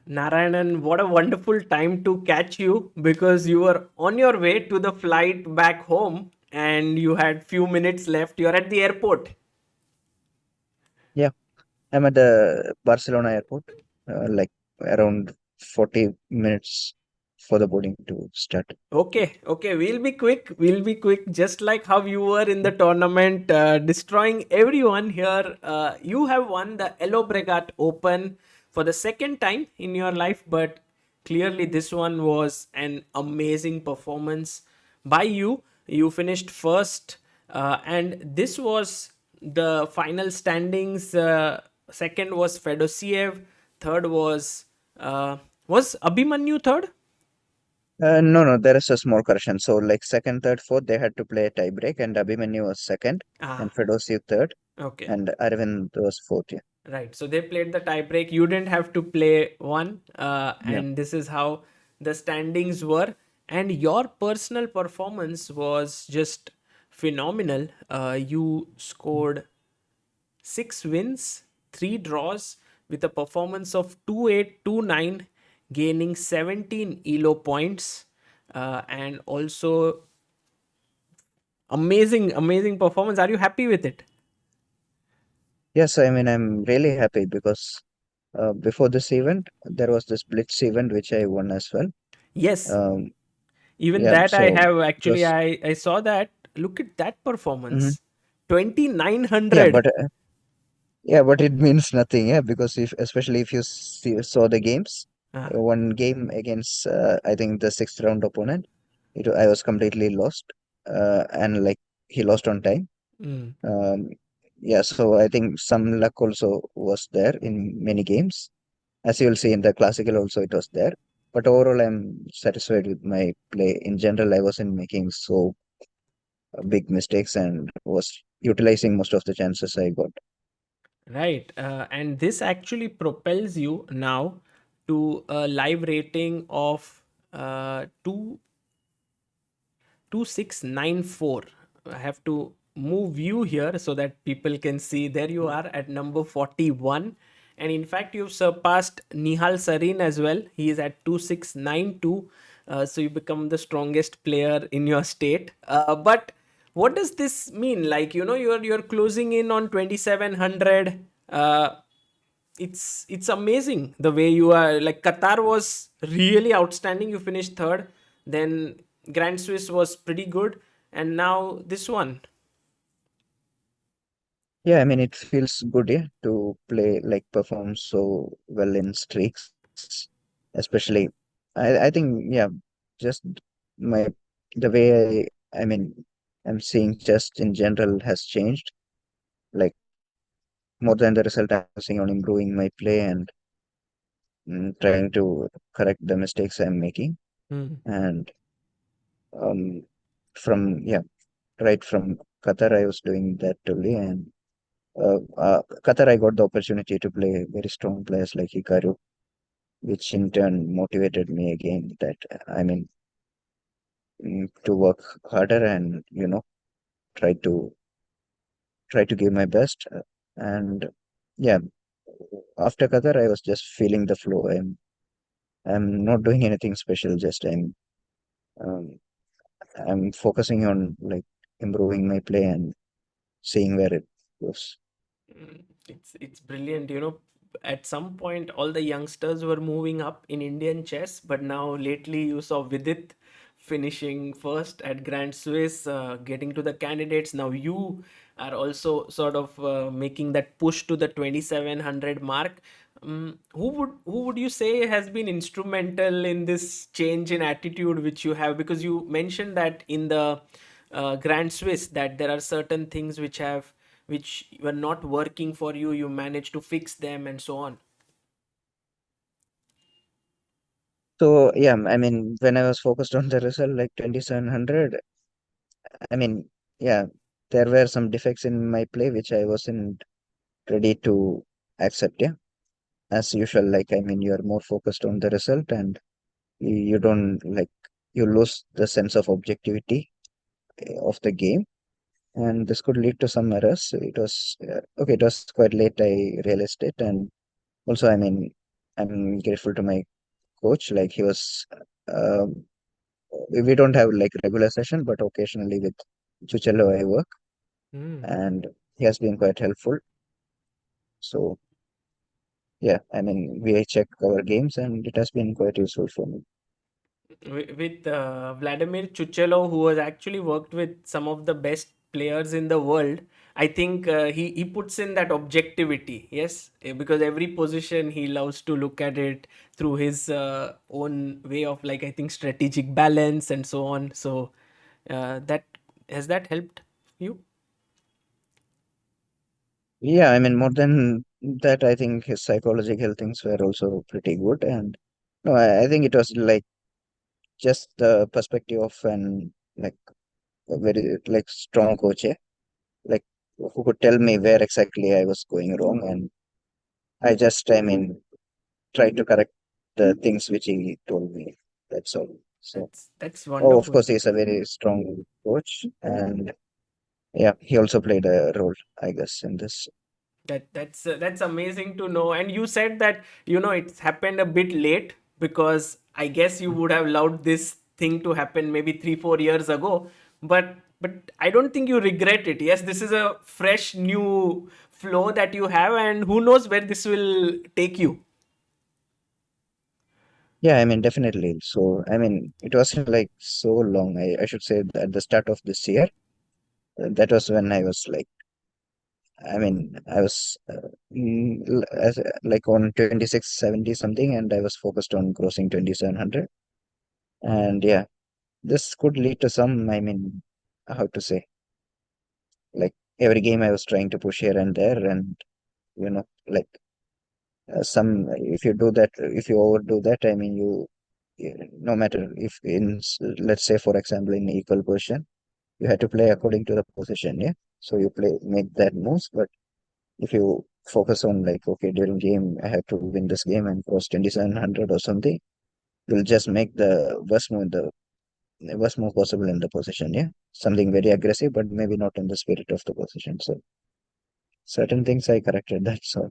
Narayanan, what a wonderful time to catch you because you were on your way to the flight back home and you had few minutes left. You're at the airport. Yeah, I'm at the Barcelona airport, like around 40 minutes for the boarding to start. Okay, we'll be quick. We'll be quick, just like how you were in the tournament, destroying everyone here. You have won the Llobregat Open for the second time in your life, but clearly this one was an amazing performance by you. You finished first, and this was the final standings. Second was Fedoseev. Third was Abhimanyu third. No, there is a small correction. So, like second, third, fourth, they had to play a tie break, and Abhimanyu was second, and Ah, Fedoseev third, okay. and Arvind was fourth. Yeah, Right. So they played the tie break. You didn't have to play one. yeah, And this is how the standings were. And your personal performance was just phenomenal. You scored 6 wins, 3 draws with a performance of 2.829, gaining 17 ELO points. And also amazing performance. Are you happy with it? yes. I mean, I'm really happy because before this event, there was this Blitz event which I won as well. Yes. Um, Even yeah, that I so have it actually was. I saw that. Look at that Mhm. performance. Yeah, 2900. but it means nothing. Yeah, because if especially if you saw the games, Ah, one game against I think the sixth round opponent, I was completely lost, and like he lost on time. mm. Um, yeah, so I think some luck also was there in many games. As you will see in the classical also it was there. But overall, I'm satisfied with my play. In general, I wasn't making so big mistakes and was utilizing most of the chances I got. Right. And this actually propels you now to a live rating of 2 2694. I have to move you here so that people can see. There you are at number 41. And in fact, you've surpassed Nihal Sarin as well. He is at 2692. So you become the strongest player in your state. But what does this mean? Like, you're closing in on 2700. It's amazing the way you are. Like, Qatar was really outstanding. You finished third. Then Grand Swiss was pretty good, and now this one. Yeah, I mean, it feels good, yeah, to play like perform so well in streaks, especially. I think, yeah, just my the way I mean, I'm seeing just in general has changed. Like more than the result, I'm focusing on improving my play and trying to correct the mistakes I'm making. Hmm. And um, from yeah, right from Qatar, I was doing that only, and Qatar, I got the opportunity to play very strong players like Hikaru, which in turn motivated me again that I mean to work harder and try to give my best. And yeah, after Qatar, I was just feeling the flow. I'm not doing anything special. Just um, I'm focusing on like improving my play and seeing where it goes. It's brilliant. At some point, all the youngsters were moving up in Indian chess, but now lately you saw Vidit finishing first at Grand Swiss, getting to the candidates. Now you are also sort of making that push to the 2700 mark. Who would you say has been instrumental in this change in attitude which you have? Because you mentioned that in the Grand Swiss that there are certain things which were not working for you. You managed to fix them and so on. So yeah, I mean when I was focused on the result like 2700, I mean yeah, there were some defects in my play which I wasn't ready to accept. Yeah, as usual, like I mean you're more focused on the result and you don't like you lose the sense of objectivity of the game, and this could lead to some errors. It was okay, it was quite late I realized it. And also I mean I'm grateful to my coach. Like he was, um, we don't have like regular session, but occasionally with Chuchello I work, Hmm. and he has been quite helpful. So yeah, I mean, we check our games, and it has been quite useful for me. With Vladimir Chuchelov, who has actually worked with some of the best players in the world, I think he puts in that objectivity, yes. Because every position he loves to look at it through his own way of, like, I think, strategic balance and so on. So that has that helped you? Yeah, I mean, more than that, I think his psychological things were also pretty good. And no, I think it was like just the perspective of an like a very like strong coach, like who could tell me where exactly I was going wrong, and I just, I mean, tried to correct the things which he told me. That's all. So, That's oh, of wonderful. course, he's a very strong coach, and yeah, he also played a role, I guess, in this. That's amazing to know. And you said that it's happened a bit late, because I guess you would have loved this thing to happen maybe 3 4 years ago. But I don't think you regret it. Yes, this is a fresh new flow that you have, and who knows where this will take you. Yeah, I mean, definitely. So, I mean, it wasn't like so long. I should say that at the start of this year, that was when I was like, I mean, I was like on 2670 something, and I was focused on crossing 2700. And yeah, this could lead to some, I mean, how to say, like every game I was trying to push here and there, and like some, if you do that, if you overdo that, I mean, no matter if let's say, for example, in equal position, you had to play according to the position, yeah. So you make that moves, but if you focus on like, okay, during game, I have to win this game and cross 2700 or something, you'll just make the worst move possible in the position, yeah. Something very aggressive, but maybe not in the spirit of the position. So certain things I corrected that. So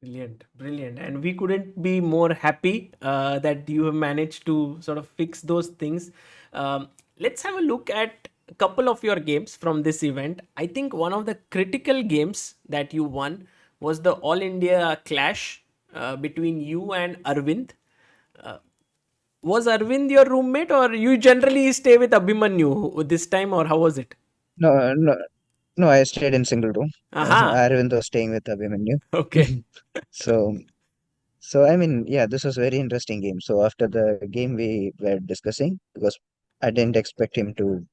Brilliant, brilliant. And we couldn't be more happy that you have managed to sort of fix those things. Let's have a look at a couple of your games from this event. I think one of the critical games that you won was the All India clash between you and Arvind. Uh, was Arvind your roommate, or you generally stay with Abhimanyu this time, or how was it? no, no, no, I stayed in single room. Aha, Arvind was staying with Abhimanyu. okay. So, so I mean, yeah, this was very interesting game. So after the game, we were discussing because I didn't expect him to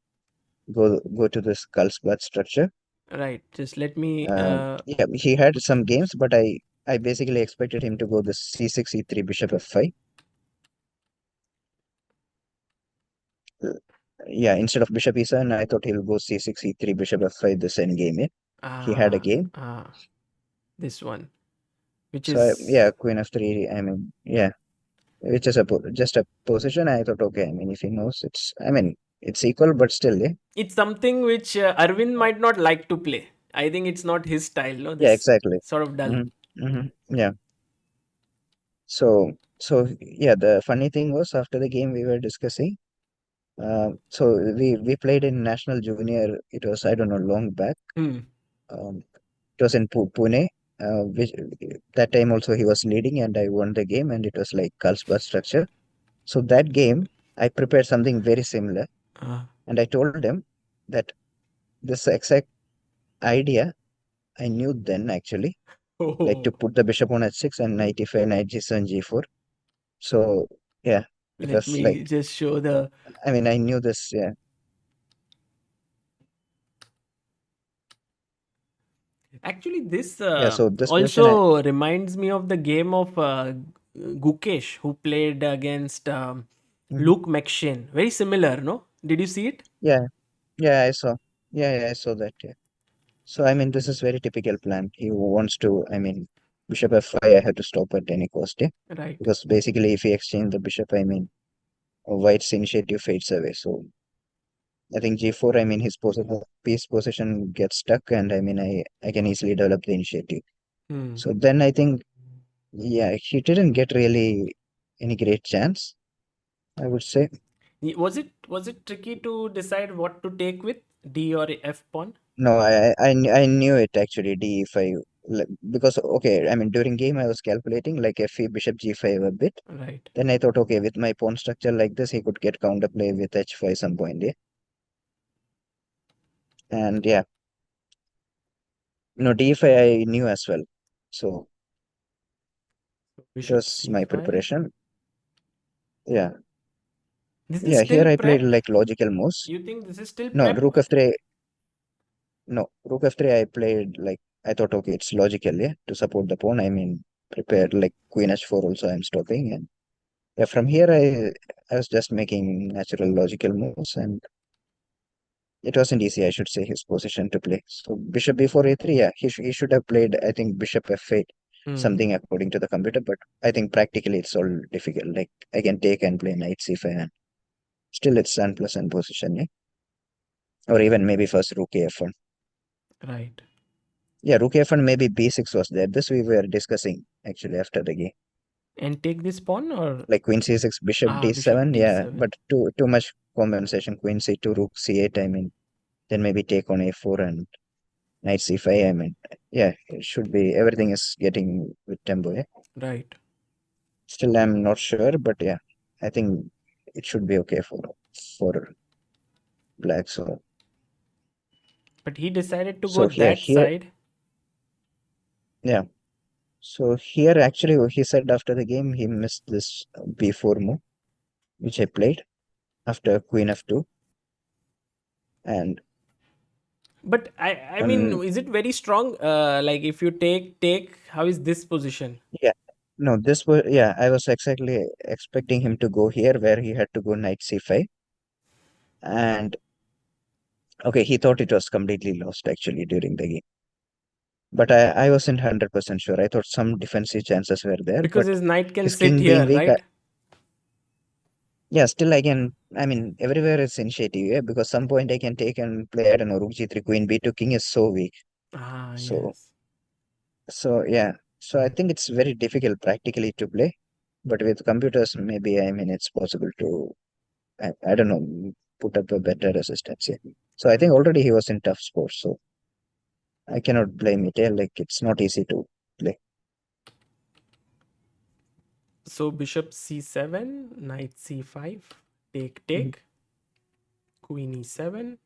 go to this Carlsbad structure. Right, just let me. Yeah, he had some games, but I basically expected him to go the c6 e3 bishop f5. Uh, Yeah, instead of bishop e7, I thought he'll go c6 e3 bishop f5 the same game. Yeah, he had a Ah, game. ah, this one, which So is yeah, queen f3. I mean, yeah, which is just a position. I thought, okay, I mean, if he knows, I mean, it's equal, but still, yeah, it's something which Arvind might not like to play. I think it's not his style, no? yeah, This exactly. sort of dull. Yeah. So yeah, the funny thing was after the game we were discussing. So we played in national junior. It was, I don't know, long back. Hmm. Um, it was in Pune. Which that time also he was leading, and I won the game, and it was like Carlsbad structure. So that game I prepared something very similar, Ah. and I told him that this exact idea I knew then actually, like to Oh, put the bishop on h6 and knight e5, knight g7, g4. So yeah, it let was like, me just show the. I mean, I knew this. Yeah, Actually, this yeah. So this question, also reminds me of the game of Gukesh, who played against mhm. Luke McShane. Very similar, no? Did you see it? Yeah, yeah, I saw. Yeah, I saw that. Yeah. So I mean, this is very typical plan. He wants to. I mean, bishop f5. I have to stop at any cost. Yeah, Right. because basically, if he exchange the bishop, I mean, white's initiative fades away. So I think g4. I mean, his piece position gets stuck, and I mean, I can easily develop the initiative. Hmm. So then I think. yeah, he didn't get really any great chance, I would say. Was it tricky to decide what to take with D or F pawn? No, I knew it actually, D5, because, okay, I mean, during game I was calculating like FE bishop G5 a bit. Right. Then I thought, okay, with my pawn structure like this, he could get counterplay with H5 some point, yeah. And yeah, no, D5 I knew as well. So it Bishop was my C5. preparation. Yeah, This is yeah, still here I played prep. like logical moves. You think this is still No, prep? Rook F3, no, Rook F3 I played like, I thought, okay, it's logical, yeah, to support the pawn. I mean, prepared like Queen H4 also I'm stopping. And yeah, from here I was just making natural logical moves, and it wasn't easy, I should say, his position to play. So bishop before a3, yeah, he should have played, I think, bishop f8, Hmm. something according to the computer. But I think practically it's all difficult. Like I can take and play knight c5, and still it's unpleasant position, yeah. Or even maybe first rook f1. Right. Yeah, rook f1, maybe b6 was there. This we were discussing actually after the game. And take this pawn or Like queen c6, bishop bishop d7, yeah, D7. but too much compensation. Queen c2, rook c8. I mean, then maybe take on a4 and knight c5. I mean, yeah, it should be, everything is getting with tempo. Yeah. Right. Still, I'm not sure, but yeah, I think it should be okay for black. But he decided to go So here that here side. yeah. So here actually he said after the game he missed this b4 move which I played after queen f2. And But I mean, um is it very strong? Like if you take, how is this position? yeah, no, this was, yeah, I was exactly expecting him to go here where he had to go knight c5. And okay, he thought it was completely lost actually during the game. But I wasn't 100% sure. I thought some defensive chances were there, Because but his knight can his sit king being here, weak, right? yeah, still I can. I mean, everywhere it's initiative, yeah, because some point I can take and play, I don't know, rook g3, queen b2, king is so weak. So, Yes. so yeah. So I think it's very difficult practically to play. But with computers, maybe, I mean, it's possible to, I don't know, put up a better resistance, yeah. So I think already he was in tough sports, so I cannot blame it. Yeah, like it's not easy to play. So bishop C7, knight C5, Mhm. take, queen E7,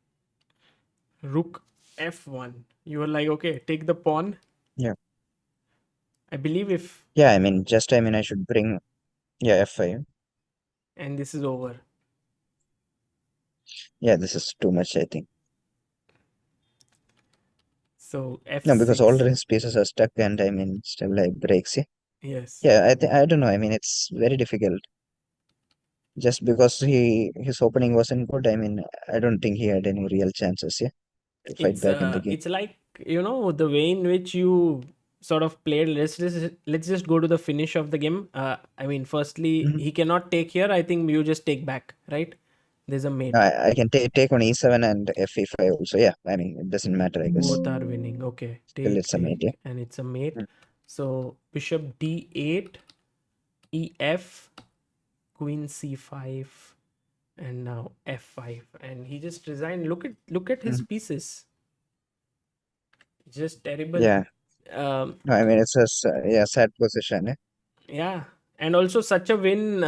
rook F1. You were like, okay, take the pawn. Yeah. I believe if, Yeah, I mean, just, I mean, I should bring, yeah, f5. and this is over. Yeah, this is too much, I think. So No, because all F6. his pieces are stuck, and I mean, still like breaks. Yeah, Yes. yeah. I think, I don't know. I mean, it's very difficult. Just because his opening wasn't good. I mean, I don't think he had any real chances. Yeah, to fight back in the game. It's like, the way in which you sort of played. Let's just go to the finish of the game. I mean, firstly, Mhm. he cannot take here. I think you just take back, right? There's a mate. I can take on e7 and f5 also. Yeah, I mean, it doesn't matter. I guess Both are winning. Okay, still it's a mate. Yeah. and it's a mate. Mm. So bishop D8, EF, queen C5, and now F5. And he just resigned. Look at his Mhm. pieces. Just terrible. Yeah. Um, No, I mean, it's a yeah, sad position. Yeah. yeah, and also such a win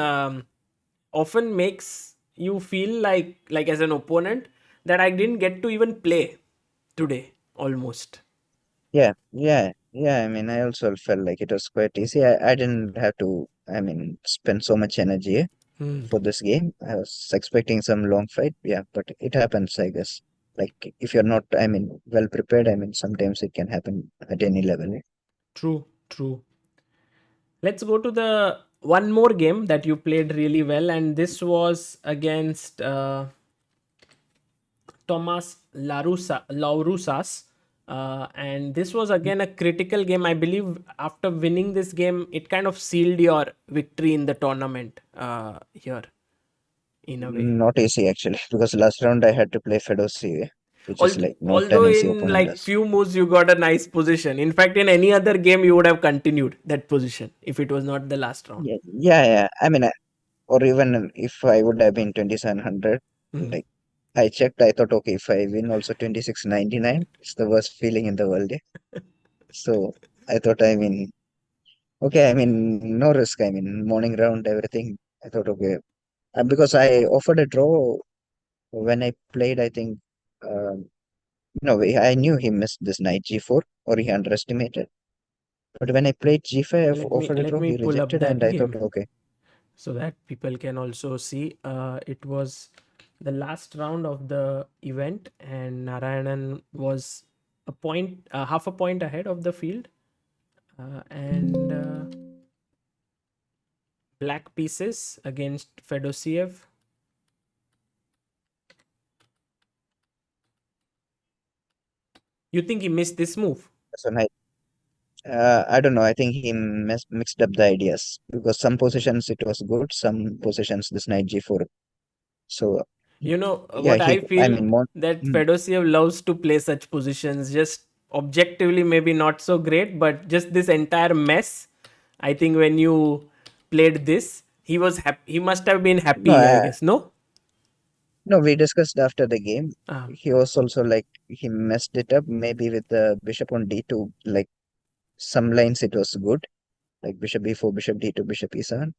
often makes you feel like as an opponent that I didn't get to even play today almost. Yeah. I mean, I also felt like it was quite easy. I didn't have to, I mean, spend so much energy Hmm. for this game. I was expecting some long fight, yeah, but it happens, I guess. Like if you're not, I mean, well prepared, I mean, sometimes it can happen at any level. Yeah. True, true. Let's go to the one more game that you played really well, and this was against Thomas Laurusas. And this was again a critical game. I believe after winning this game, it kind of sealed your victory in the tournament here, in a way. Not easy actually, because last round I had to play Fedoseev. which is like not Although an easy in opponent like does. few moves you got a nice position. In fact, in any other game you would have continued that position if it was not the last round. Yeah, yeah, yeah. I mean, or even if I would have been 2700, Mhm. like I checked, I thought, okay, if I win also 2699, it's the worst feeling in the world. Yeah. So I thought, I mean, okay, I mean, no risk. I mean, morning round, everything. I thought, okay, because I offered a draw when I played, I think, no, I knew he missed this knight g4 or he underestimated. But when I played g5, I offered a Let draw, me he pull up rejected, and that I thought, game okay, so that people can also see. It was the last round of the event, and Narayanan was a point, half a point ahead of the field, and black pieces against Fedoseev. You think he missed this move? so I don't know. I think he mixed up the ideas because some positions it was good, some positions this knight g4. So You know yeah, what he. I I feel, mean, more. that Mm, Fedoseev loves to play such positions. Just objectively, maybe not so great, but just this entire mess. I think when you played this, he was happy. He must have been no, happy, I guess. No. no. We discussed after the game. Ah, He was also like he messed it up. Maybe with the bishop on d2. Like some lines it was good, like bishop b4, bishop d2, bishop e7.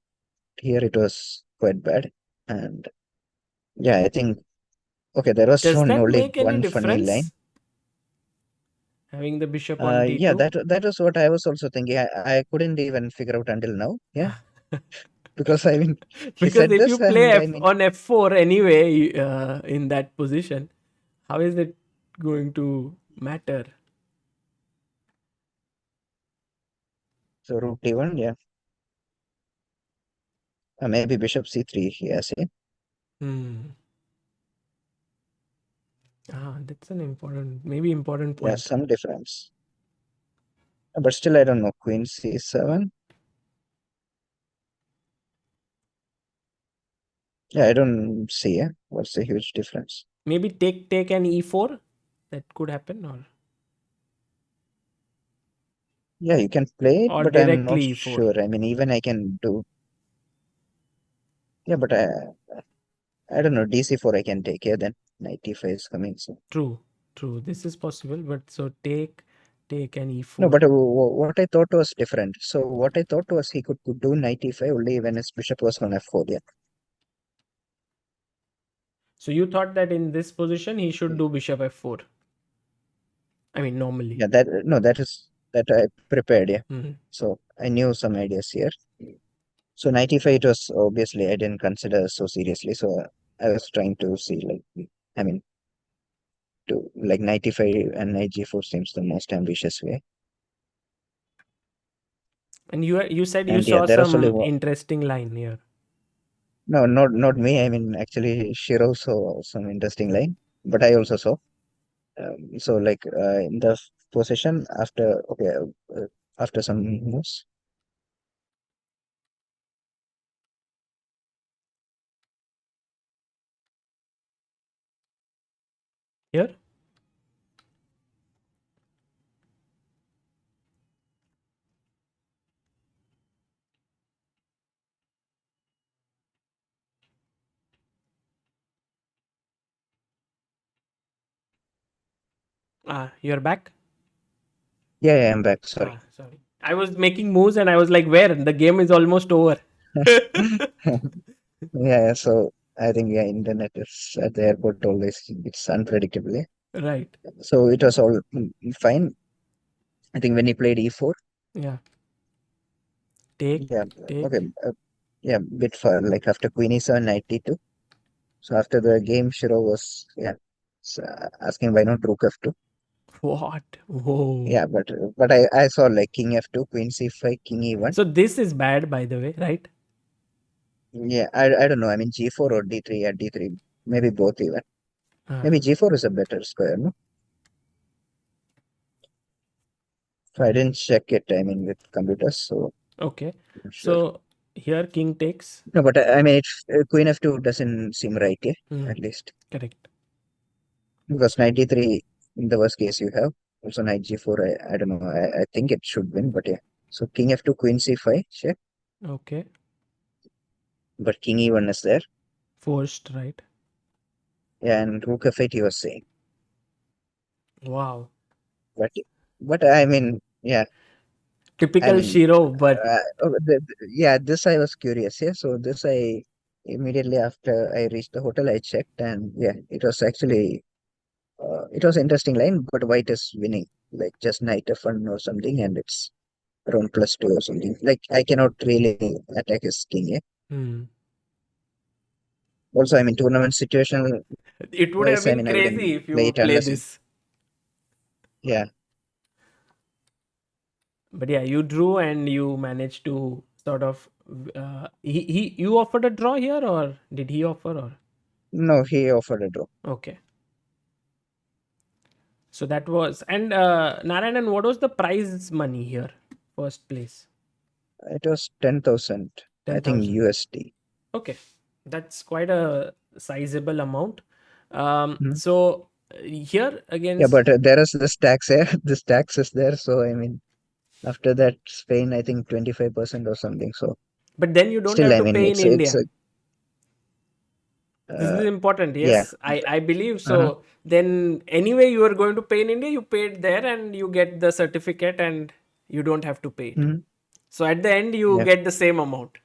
Here it was quite bad. And yeah, I think okay. There was does that only make any one funny line. difference? Having the bishop on Yeah, d2. that was what I was also thinking. I couldn't even figure out until now. Yeah, because I mean, he Because said if you this, play and I f mean, on f4 anyway, in that position, how is it going to matter? so rook d1, yeah, maybe bishop c3. Yes, yeah, Hmm. That's an important, maybe important yeah, point. some difference, but still, I don't know. Queen c7. Yeah, I don't see. Yeah, what's the huge difference? Maybe take an e4. That could happen, Yeah, you can play it, or but I'm directly not e4. sure. I mean, even I can do. Yeah, but I don't know. DC4 I can take. Yeah, then knight e5 is coming. So True, true. This is possible, but so take an no, e4. but what I thought was different. So what I thought was he could do knight e5 only when his bishop was on f4. Yeah, So you thought that in this position he should do bishop f4. I mean, normally. yeah. That no, that is that I prepared. Yeah, Mhm. so I knew some ideas here. So knight e5 it was obviously I didn't consider so seriously. So I was trying to see like I mean to like knight e5 and knight g4 seems the most ambitious way. And you said you And yeah, saw there was only some one. interesting line here. No, not me. I mean, actually, Shirov saw some interesting line, but I also saw. So, like in the position after, okay, after some moves. Here, you're back. Yeah, yeah, I'm back. Sorry. Sorry. I was making moves and I was like, where? The game is almost over. Yeah, so I think yeah, internet is at the airport always it's unpredictable. Yeah. Right. So it was all fine. I think when he played e4, Yeah. Take, yeah, okay, take. yeah, bit far like after queen e7, knight d2. So after the game, Shiro was yeah asking why not rook f2. What? Whoa. Yeah, but I saw like king f2, queen c5, king e1. So this is bad, by the way, right? Yeah, I don't know. I mean g4 or d3. Yeah, d3 maybe both even. Uh, Maybe g4 is a better square. No, so I didn't check it. I mean with computers, so okay. I'm not sure. So here king takes. No, but I mean it's, queen f2 doesn't seem right. Yeah, Hmm. at least. Correct. Because 93, in the worst case, you have also knight g4. I don't know. I think it should win, but yeah. So king f2, queen c5, check. Okay. But king e1 is there. Forced, right? Yeah, and rook f8, he was saying. Wow. But I mean, yeah, I Typical mean, Shirov, but yeah, this I was curious. Yeah, so this I immediately after I reached the hotel, I checked, and yeah, it was actually it was interesting line, but white is winning, like just knight f1 or something, and it's around +2 or something. Like I cannot really attack his king. Yeah. hmm. Also, I mean, tournament situation It would have wise, I been mean, I crazy wouldn't if play you it play unless, this. yeah, But yeah, you drew and you managed to sort of. You offered a draw here, or did he offer? Or no, he offered a draw. okay, so that was and Narayanan. What was the prize money here? First place, It was 10,000, I ten think thousand. USD. Okay, that's quite a sizable amount. Mhm. So here Yeah, against, but there is this tax here. This tax is there, so I mean, after that, Spain, I think 25% or something. So but then you don't still, have I to mean, pay in it's India. a, This is important. yeah. Yes, I believe Uh-huh. so. Then anyway, you are going to pay in India. You pay it there, and you get the certificate, and you don't have to pay it. Mhm. So at the end, you Yeah. get the same amount.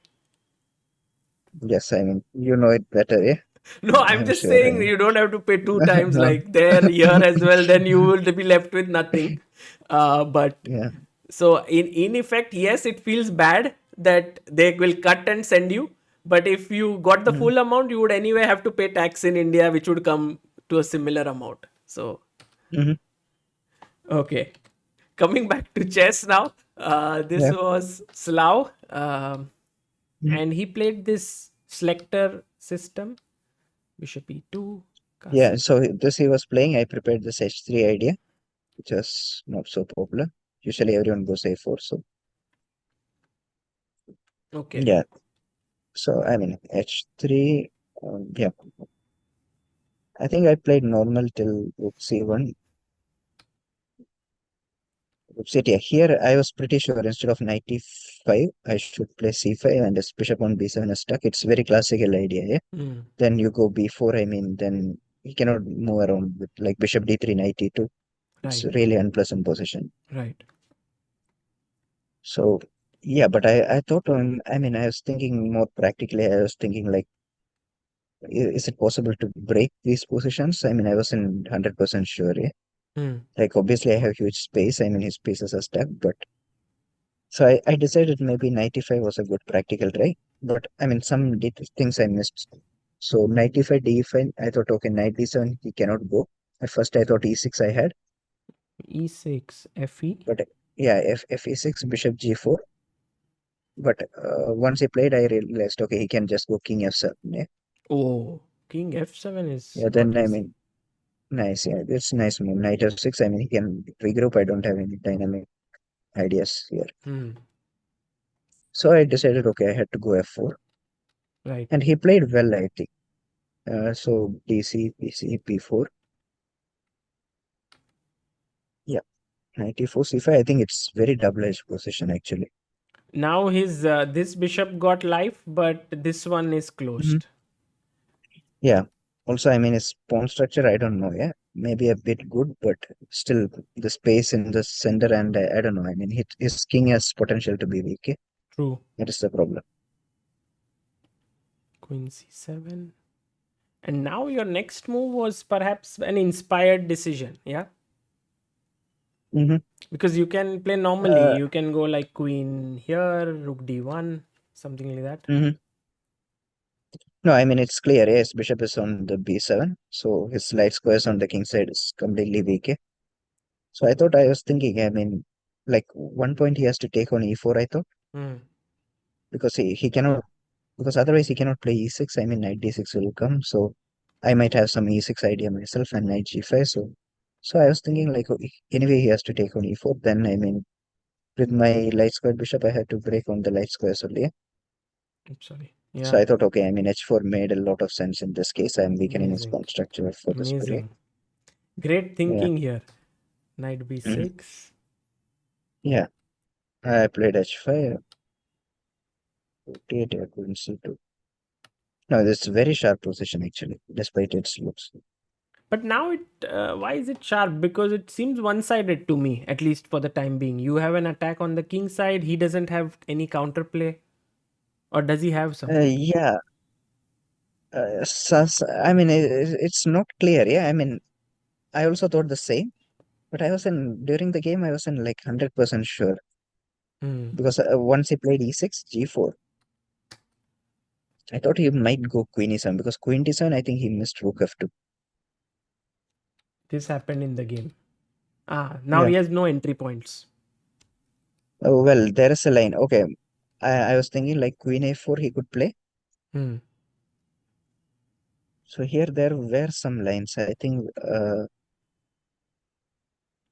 Yes, I mean, you know it better, yeah. No, I'm I'm just sure. I saying mean, you don't have to pay two times no. like there, here as well. Then you will be left with nothing. But Yeah. so in effect, yes, it feels bad that they will cut and send you. But if you got the Mhm. full amount, you would anyway have to pay tax in India, which would come to a similar amount. So Mhm. okay, coming back to chess now. This Yeah. was Slough, Mhm. and he played this selector system. Bishop e2, Yeah. castle. So this he was playing. I prepared this h3 idea, which was not so popular. Usually everyone goes a4. So Okay. yeah. So I mean h3. Yeah. I think I played normal till rook c1. Yeah, here I was pretty sure instead of 95, I should play c5 and this bishop on b7 is stuck. It's very classical idea. Yeah. Hmm. Then you go b4. I mean, then he cannot move around with like bishop d3, knight e2. It's Right. really unpleasant position. Right. So yeah, but I thought I mean I was thinking more practically. I was thinking like, is it possible to break these positions? I mean, I wasn't 100% sure. Yeah. Hmm. Like obviously I have huge space. I mean his pieces are stuck, but so I decided maybe 95 was a good practical try. But I mean some things I missed. So 95 d5, I thought okay, knight d7 he cannot go. At first I thought e6 I had, e6, fe. but yeah, f e6, bishop g4. But once he played, I realized okay, he can just go king f7. Yeah, Oh, king f7 is yeah. not Then I easy. mean, nice. Yeah, it's nice move. Knight f6. I mean, he can regroup. I don't have any dynamic ideas here. Hmm. So I decided okay, I had to go f4, Right. and he played well, I think. So dc, bc, b4. Yeah, knight e4, c5. I think it's very double-edged position actually. Now his this bishop got life, but this one is Mhm. closed. Yeah. Also, I mean, his pawn structure, I don't know. Yeah, maybe a bit good, but still the space in the center, and I don't know. I mean, his king has potential to be weak. Yeah? True. That is the problem. Queen c7. And now your next move was perhaps an inspired decision, yeah? Hmm. Because you can play normally. Uh, You can go like queen here, rook d1, something like that. hmm. No, I mean, it's clear. Yes, bishop is on the b7, so his light squares on the king side is completely weak. Yeah? So I thought I was thinking, I mean, like one point he has to take on e4, I thought, Hmm. because he cannot, because otherwise he cannot play e6. I mean, knight d6 will come, so I might have some e6 idea myself and knight g5. So I was thinking like, okay, anyway, he has to take on e4. Then I mean, with my light square bishop, I had to break on the light squares only. I'm sorry. So Yeah. I thought, okay, I mean, h4 made a lot of sense in this case. I'm weakening his Amazing. pawn structure for this period. Amazing. Great Yeah. thinking here. Knight Mhm. b6. Yeah. I played h5, 48, I couldn't see two. No, this is very sharp position actually, despite its looks. But now why is it sharp? Because it seems one-sided to me, at least for the time being. You have an attack on the king side. He doesn't have any counterplay, or does he have some? Yeah. I mean, it's not clear. Yeah. I mean, I also thought the same, but during the game, I wasn't like 100% sure Hmm. because once he played e6, g4, I thought he might go queen e7 because queen d7, I think he missed rook f2. This happened in the game. Ah, now Yeah. he has no entry points. Oh, well, there is a line. Okay. I was thinking like queen a4 he could play. Hmm. So here there were some lines. I think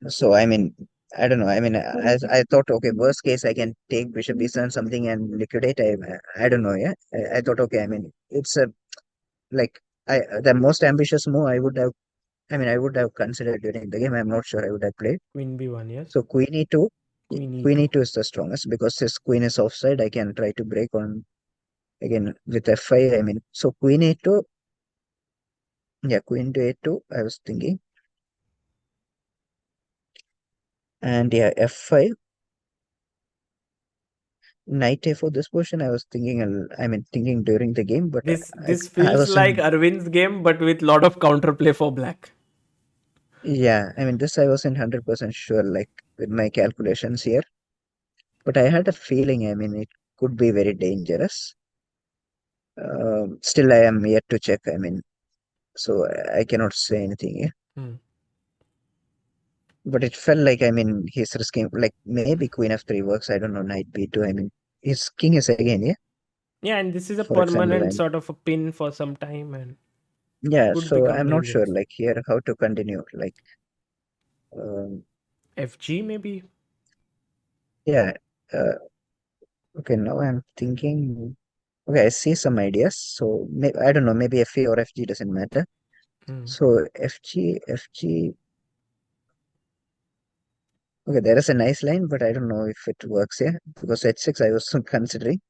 so. I mean, I don't know. I mean, as I thought, okay, worst case I can take bishop e7 something and liquidate. I don't know. Yeah, I thought okay. I mean, it's a like I the most ambitious move I would have. I mean, I would have considered during the game. I'm not sure I would have played. Queen b1, yes. So queen e2, Queen queen e2. e2 is the strongest because his queen is offside. I can try to break on again with f5. I mean, so queen a2. Yeah, queen to a2. I was thinking, and yeah, f5. Knight a4 this position I was thinking I mean thinking during the game, but This I feels like wasn't. Arvind's game, but with lot of counterplay for black. Yeah, I mean this I wasn't 100% sure like with my calculations here, but I had a feeling, I mean it could be very dangerous. Still I am yet to check, I mean, so I cannot say anything here, Hmm. but it felt like, I mean, he's risking like maybe queen f3 works, I don't know, knight b2, I mean his king is again, yeah, Yeah, and this is a for example, permanent sort of a pin for some time and yeah, could so become I'm not sure dangerous. like here how to continue like um, FG maybe? yeah. uh, Okay, now I'm thinking. Okay, I see some ideas. So I don't know, maybe FA or FG doesn't matter. Hmm. So FG. Okay, there is a nice line, but I don't know if it works here because H6 I was considering.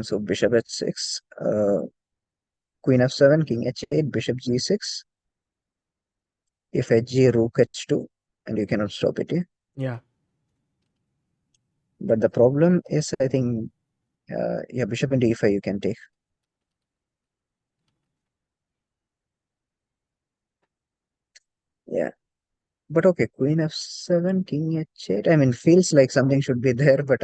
So Bishop H6, Queen F7, King H8, Bishop G6. If HG, Rook H2, and you cannot stop it here. Yeah. But the problem is, I think, yeah, Bishop into E5 you can take. Yeah. But okay, Queen F7, King H8. I mean, feels like something should be there, but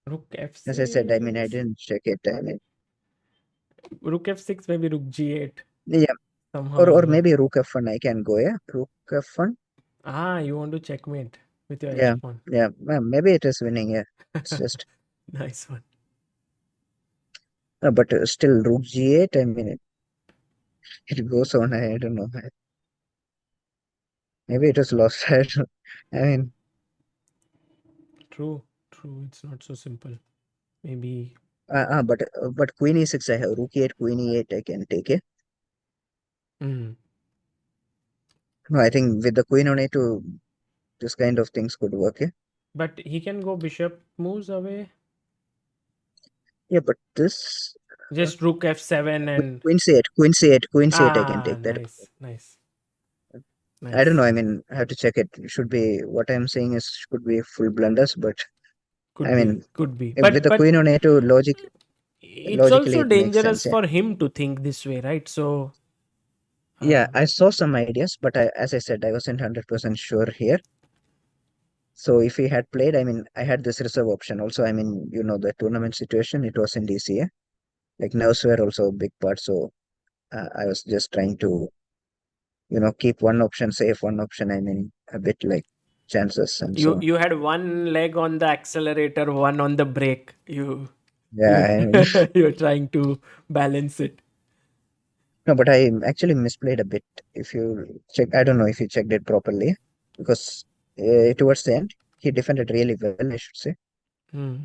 Rook as I said, I mean, I f6. didn't check it. I mean, Rook f6, maybe rook g8 yeah, somehow or will work. maybe Rook F1 I can go, yeah, Rook F1. Ah, you want to checkmate with your Yeah, h pawn. yeah, maybe it is winning, yeah. It's just, Nice one. but still Rook G8, I mean, it goes on, I don't know. Maybe it was lost. I mean, True, true. It's not so simple. Maybe. but Queen E6 I have, Rook E8, Queen E8 I can take it. Mm. No, I think with the Queen on A2, this kind of things could work, yeah. But he can go bishop moves away. Yeah, but this, uh, Just rook f7 and. Queen C8, Queen C8, Queen C8 I can Ah, take that. nice, nice, I don't know. nice. I mean, I have to check it. It should be what I'm saying is could be full blunders, but I Could be, mean, could be. with the But queen on A2, it's logically also it makes sense. dangerous Yeah, for him to think this way, right? So, yeah. uh, I saw some ideas, but as I said, I wasn't 100% sure here. So if he had played, I mean, I had this reserve option also. I mean, you know, the tournament situation, it was in DCA. Like nerves were also a big part. So I was just trying to, keep one option safe, one option. I mean, a bit like chances and so you on. you had one leg on the accelerator, one on the brake. You Yeah, I mean, you're trying to balance it. no, but I actually misplayed a bit. If you check, I don't know if you checked it properly because towards the end he defended really well, I should say, Hmm.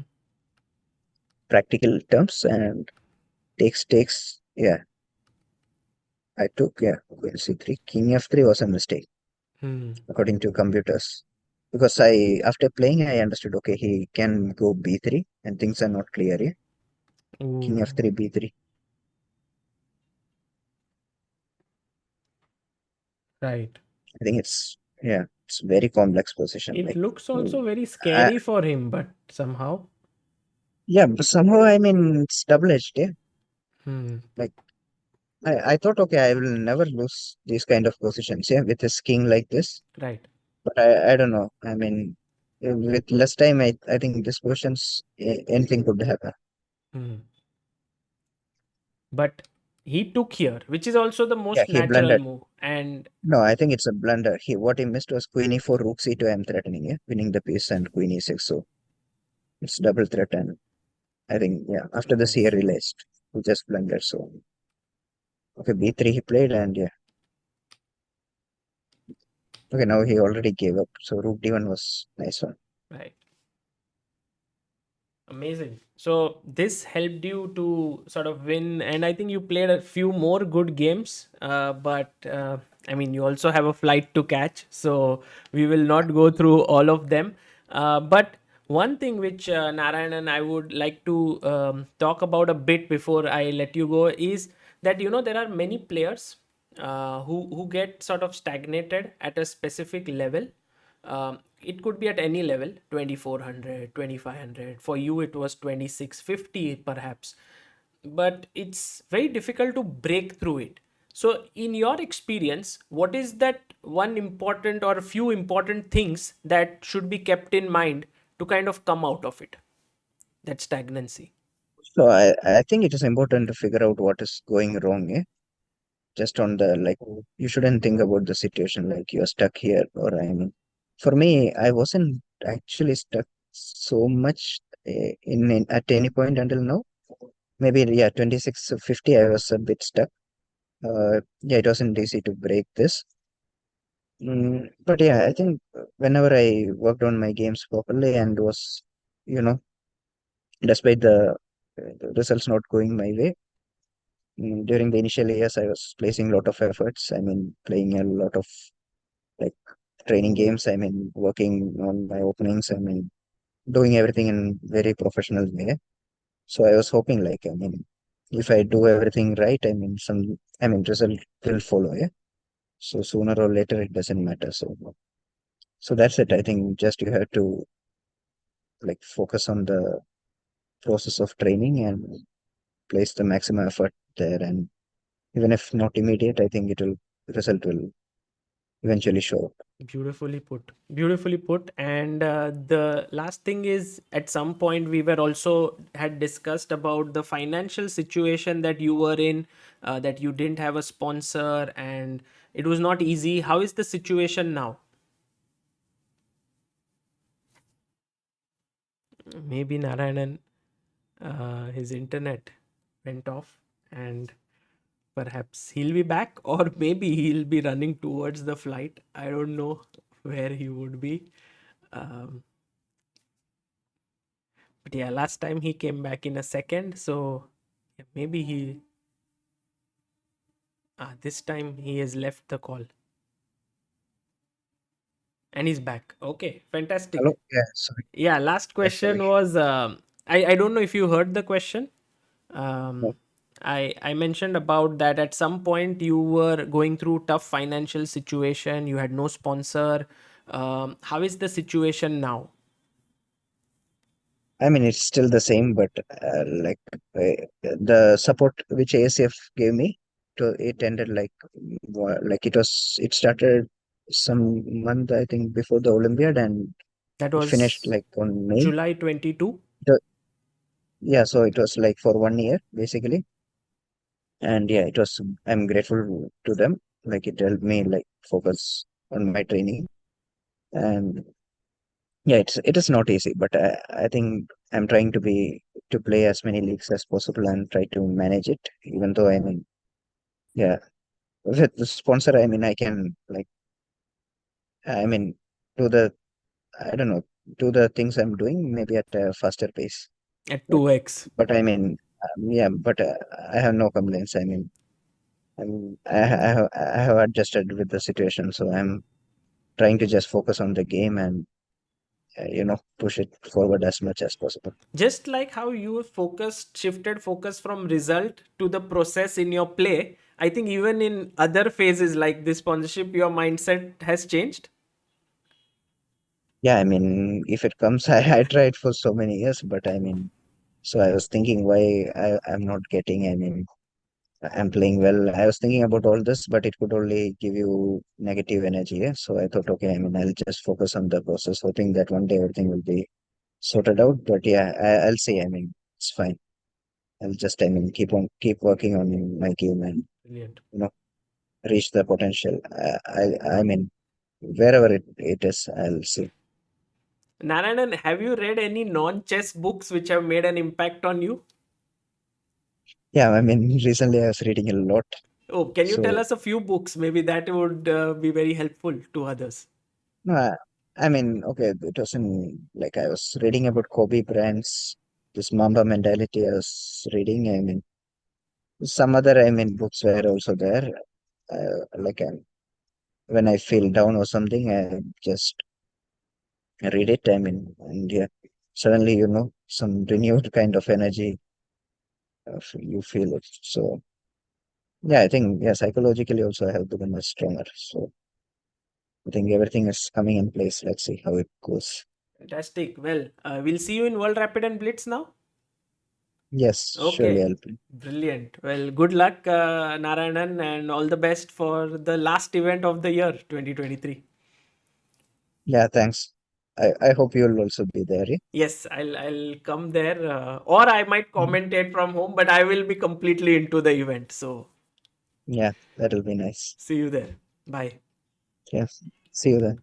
practical terms and takes. Yeah, I took, yeah, queen c3. King f3 was a mistake, Hmm. according to computers. Because after playing, I understood, okay, he can go b3 and things are not clear. Yeah? King Ooh. f3, b3. Right. I think yeah, it's very complex position. It Like, looks uh, also very I, scary for him, but somehow. yeah, but somehow, I mean, it's double-edged. Yeah? Hmm. Like, I thought, okay, I will never lose these kind of positions, yeah, with a king like this. Right. But I don't know. I mean, with less time, I think this positions, anything could happen. Hmm. But he took here, which is also the Yeah, most he natural blundered. move. And No, I think it's a blunder. What he missed was queen e4, rook c2. I'm threatening, yeah, winning the piece and queen e6. So it's double threat. And I think, yeah, after this, he yes, realized he just blundered. So, okay, b3 he played, and yeah, okay, now he already gave up. So rook d1 was nice one. right. Amazing. So this helped you to sort of win, and I think you played a few more good games. But I mean, you also have a flight to catch, so we will not go through all of them. But one thing which Narayanan I would like to talk about a bit before I let you go is that there are many players who get sort of stagnated at a specific level. It could be at any level, 2400, 2500. For you it was 2650 perhaps, but it's very difficult to break through it. So in your experience, what is that one important or a few important things that should be kept in mind to kind of come out of it, that stagnancy? So I think it is important to figure out what is going wrong. Eh? Just on the like, you shouldn't think about the situation like you're stuck here. Or I mean, for me, I wasn't actually stuck so much at any point until now. Maybe yeah, 2650. I was a bit stuck. Yeah, it wasn't easy to break this. But yeah, I think whenever I worked on my games properly and was, you know, despite the results not going my way, during the initial years, I was placing a lot of efforts. I mean, playing a lot of like training games. I mean, working on my openings. I mean, doing everything in very professional way. So I was hoping, like, I mean, if I do everything right, I mean, result will follow. Yeah. So sooner or later, it doesn't matter. So that's it. I think just you have to like focus on the process of training and place the maximum effort there. And even if not immediate, I think it will result will eventually show up. Beautifully put. Beautifully put. And the last thing is, at some point, we were also had discussed about the financial situation that you were in, that you didn't have a sponsor and it was not easy. How is the situation now? Maybe Narayanan, his internet went off and perhaps he'll be back, or maybe he'll be running towards the flight. I don't know where he would be. Um, But yeah, last time he came back in a second, so yeah, maybe this time he has left the call and he's back. Okay, Hello? fantastic. Yeah, sorry. Yeah, last Yeah, question sorry. was I don't know if you heard the question. No, Um, I mentioned about that at some point you were going through tough financial situation. You had no sponsor. How is the situation now? I mean, it's still the same, but the support which ASF gave me, it ended like, it started some month, I think, before the Olympiad, and That it finished was like on May. July 22. The, yeah, so it was like for 1 year, basically. And yeah, I'm grateful to them. Like, it helped me like focus on my training. And yeah, it is not easy, but I think I'm trying to play as many leagues as possible and try to manage it. Even though, I mean, yeah, with the sponsor, I mean, I can like, I mean, do the I don't know, do the things I'm doing maybe at a faster pace. At But 2x. but I mean, yeah, but I have no complaints. I mean, I have adjusted with the situation, so I'm trying to just focus on the game and push it forward as much as possible. Just like how you focused shifted focus from result to the process in your play, I think even in other phases like this sponsorship your mindset has changed. Yeah, I mean, if it comes, I tried for so many years, but I mean, so I was thinking why I'm not getting. I mean, I'm playing well. I was thinking about all this, but it could only give you negative energy. Yeah? So I thought, okay, I mean, I'll just focus on the process, hoping that one day everything will be sorted out. But yeah, I'll see. I mean, it's fine. I'll just, I mean, keep working on my game and Brilliant. you know reach the potential. I mean, wherever it is, I'll see. Narayanan, have you read any non-chess books which have made an impact on you? Yeah, I mean, recently I was reading a lot. Oh, can you tell So us a few books? Maybe that would be very helpful to others. no, I mean, okay, it was in like I was reading about Kobe Bryant's this Mamba mentality. I was reading. I mean, some other I mean books were also there. Like when I feel down or something, I just read it. I mean, and yeah, suddenly some renewed kind of energy. You feel it. So yeah, I think yeah, psychologically also I have become much stronger. So I think everything is coming in place. Let's see how it goes. Fantastic. Well, we'll see you in World Rapid and Blitz now. Yes, surely Okay. I'll be. Brilliant. Well, good luck, Narayanan, and all the best for the last event of the year, 2023. Yeah, thanks. I hope you'll also be there. Yeah, Yes, I'll come there, or I might Mhm. commentate from home, but I will be completely into the event. So Yeah, that'll be nice. see you there. Bye. Yes. See you then.